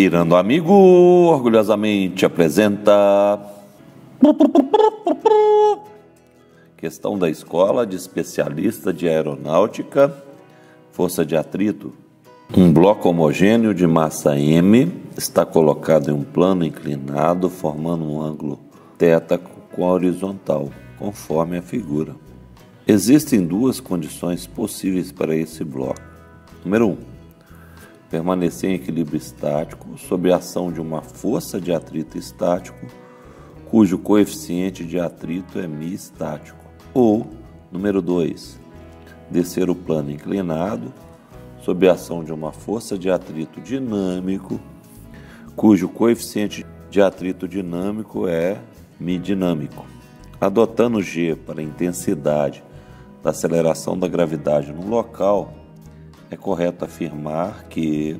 Irando Amigo orgulhosamente apresenta questão da escola de especialista de aeronáutica, força de atrito. Um bloco homogêneo de massa M está colocado em um plano inclinado, formando um ângulo θ com a horizontal, conforme a figura. Existem duas condições possíveis para esse bloco. Número 1. Permanecer em equilíbrio estático sob a ação de uma força de atrito estático, cujo coeficiente de atrito é μ estático. Ou, número 2, descer o plano inclinado sob a ação de uma força de atrito dinâmico, cujo coeficiente de atrito dinâmico é μ dinâmico. Adotando G para a intensidade da aceleração da gravidade no local, é correto afirmar que,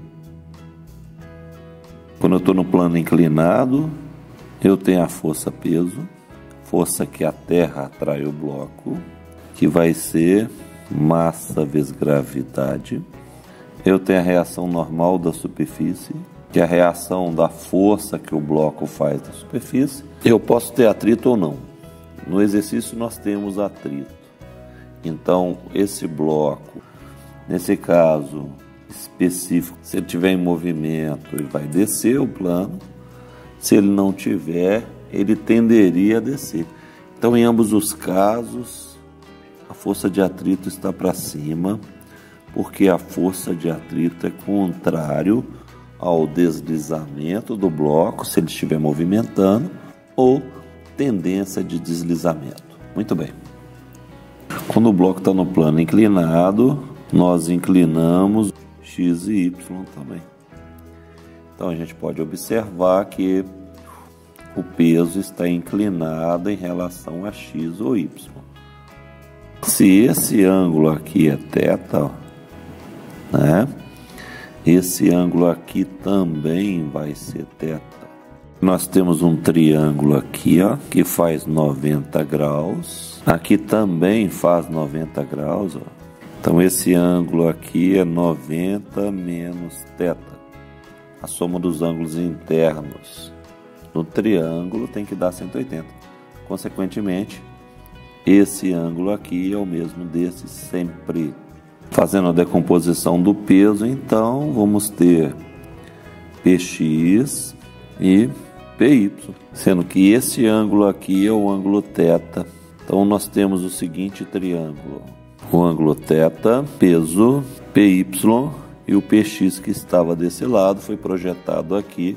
quando eu estou no plano inclinado, eu tenho a força-peso, força que a Terra atrai o bloco, que vai ser massa vezes gravidade. Eu tenho a reação normal da superfície, que é a reação da força que o bloco faz na superfície. Eu posso ter atrito ou não. No exercício nós temos atrito. Então, esse bloco, nesse caso específico, se ele estiver em movimento, ele vai descer o plano. Se ele não tiver, ele tenderia a descer. Então, em ambos os casos, a força de atrito está para cima, porque a força de atrito é contrário ao deslizamento do bloco, se ele estiver movimentando, ou tendência de deslizamento. Muito bem. Quando o bloco está no plano inclinado, nós inclinamos x e y também. Então a gente pode observar que o peso está inclinado em relação a x ou y. Se esse ângulo aqui é θ, né? Esse ângulo aqui também vai ser θ. Nós temos um triângulo aqui, ó, que faz 90 graus. Aqui também faz 90 graus, ó. Então esse ângulo aqui é 90 menos θ. A soma dos ângulos internos do triângulo tem que dar 180. Consequentemente, esse ângulo aqui é o mesmo desse sempre. Fazendo a decomposição do peso, então vamos ter Px e Py, sendo que esse ângulo aqui é o ângulo θ. Então nós temos o seguinte triângulo: o ângulo θ, peso, Py e o Px que estava desse lado foi projetado aqui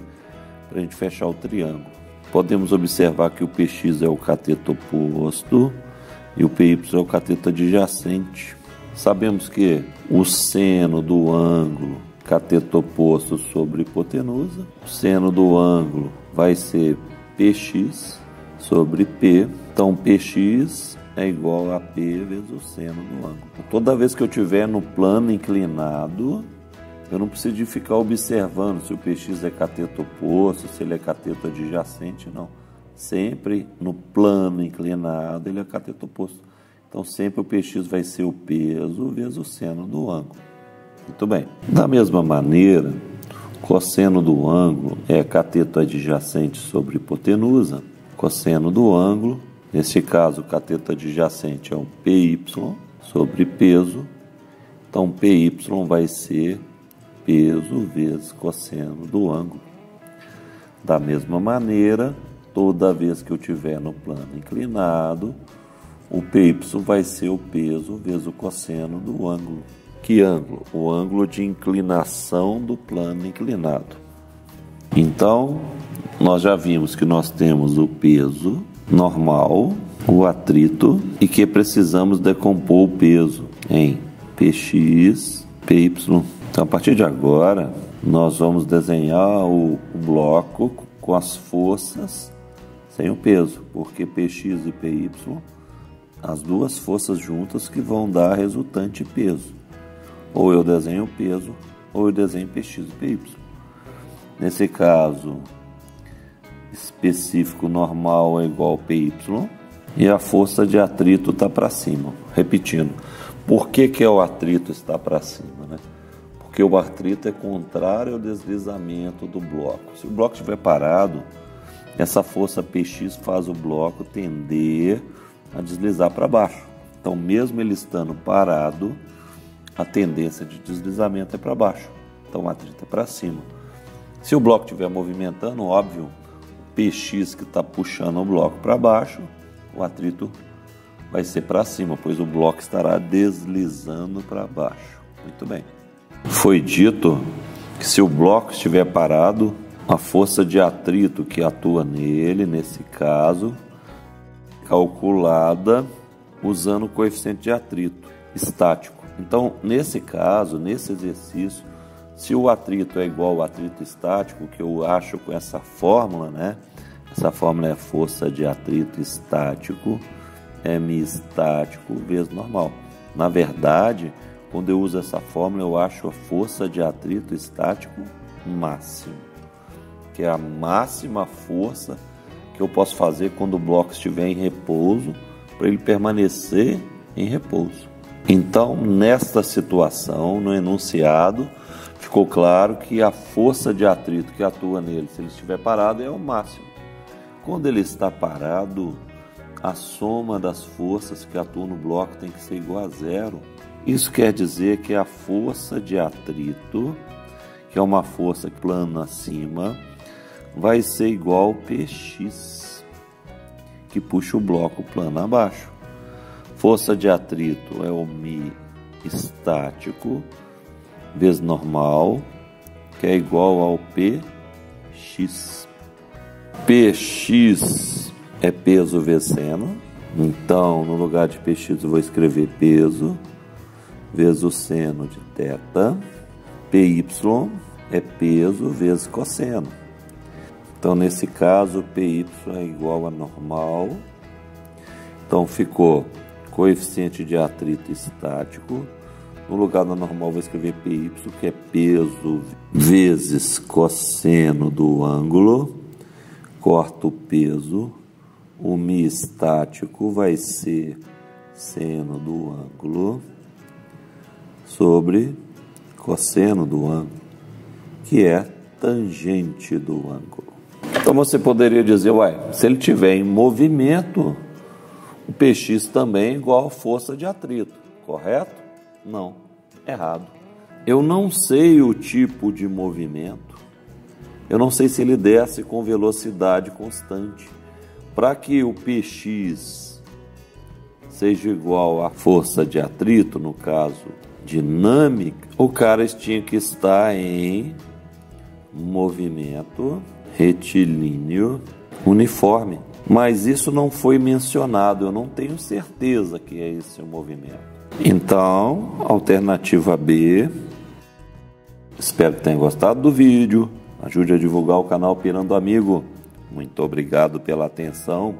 para a gente fechar o triângulo. Podemos observar que o Px é o cateto oposto e o Py é o cateto adjacente. Sabemos que o seno do ângulo cateto oposto sobre hipotenusa, o seno do ângulo vai ser Px sobre P. Então Px é igual a P vezes o seno do ângulo. Toda vez que eu estiver no plano inclinado, eu não preciso de ficar observando se o Px é cateto oposto, se ele é cateto adjacente, não. Sempre no plano inclinado ele é cateto oposto. Então sempre o Px vai ser o peso vezes o seno do ângulo. Muito bem. Da mesma maneira, cosseno do ângulo é cateto adjacente sobre hipotenusa. Cosseno do ângulo, nesse caso o cateto adjacente é o Py sobre peso. Então Py vai ser peso vezes cosseno do ângulo. Da mesma maneira, toda vez que eu estiver no plano inclinado, o Py vai ser o peso vezes o cosseno do ângulo. Que ângulo? O ângulo de inclinação do plano inclinado. Então, nós já vimos que nós temos o peso normal, o atrito, e que precisamos decompor o peso em Px, Py. Então, a partir de agora, nós vamos desenhar o bloco com as forças sem o peso, porque Px e Py, as duas forças juntas que vão dar a resultante peso. Ou eu desenho o peso, ou eu desenho Px e Py. Nesse caso específico, normal é igual a Py, e a força de atrito está para cima. Repetindo, por que o atrito está para cima, né? porque o atrito é contrário ao deslizamento do bloco. Se o bloco estiver parado, essa força Px faz o bloco tender a deslizar para baixo. Então, mesmo ele estando parado, a tendência de deslizamento é para baixo. Então, o atrito é para cima. Se o bloco estiver movimentando, óbvio, o Px que está puxando o bloco para baixo, o atrito vai ser para cima, pois o bloco estará deslizando para baixo. Muito bem. Foi dito que se o bloco estiver parado, a força de atrito que atua nele, nesse caso, calculada usando o coeficiente de atrito estático. Então, nesse caso, nesse exercício, se o atrito é igual ao atrito estático, que eu acho com essa fórmula, né? Essa fórmula é força de atrito estático, M estático vezes normal. Na verdade, quando eu uso essa fórmula, eu acho a força de atrito estático máximo, que é a máxima força que eu posso fazer quando o bloco estiver em repouso, para ele permanecer em repouso. Então, nesta situação, no enunciado, ficou claro que a força de atrito que atua nele, se ele estiver parado, é o máximo. Quando ele está parado, a soma das forças que atuam no bloco tem que ser igual a zero. Isso quer dizer que a força de atrito, que é uma força que plana acima, vai ser igual ao Px, que puxa o bloco plano abaixo. Força de atrito é o μ estático vezes normal, que é igual ao Px. Px é peso vezes seno. Então, no lugar de Px, eu vou escrever peso vezes o seno de θ. Py é peso vezes cosseno. Então, nesse caso, Py é igual a normal. Então, ficou coeficiente de atrito estático. No lugar da normal, vou escrever Py, que é peso vezes cosseno do ângulo. Corto o peso. O μ estático vai ser seno do ângulo sobre cosseno do ângulo, que é tangente do ângulo. Então você poderia dizer, se ele estiver em movimento, o Px também é igual a força de atrito, correto? Não, errado. Eu não sei o tipo de movimento, eu não sei se ele desce com velocidade constante. Para que o Px seja igual à força de atrito, no caso dinâmica, o cara tinha que estar em movimento retilíneo uniforme. Mas isso não foi mencionado, eu não tenho certeza que é esse o movimento. Então, alternativa B. Espero que tenham gostado do vídeo. Ajude a divulgar o canal Pirando Amigo. Muito obrigado pela atenção.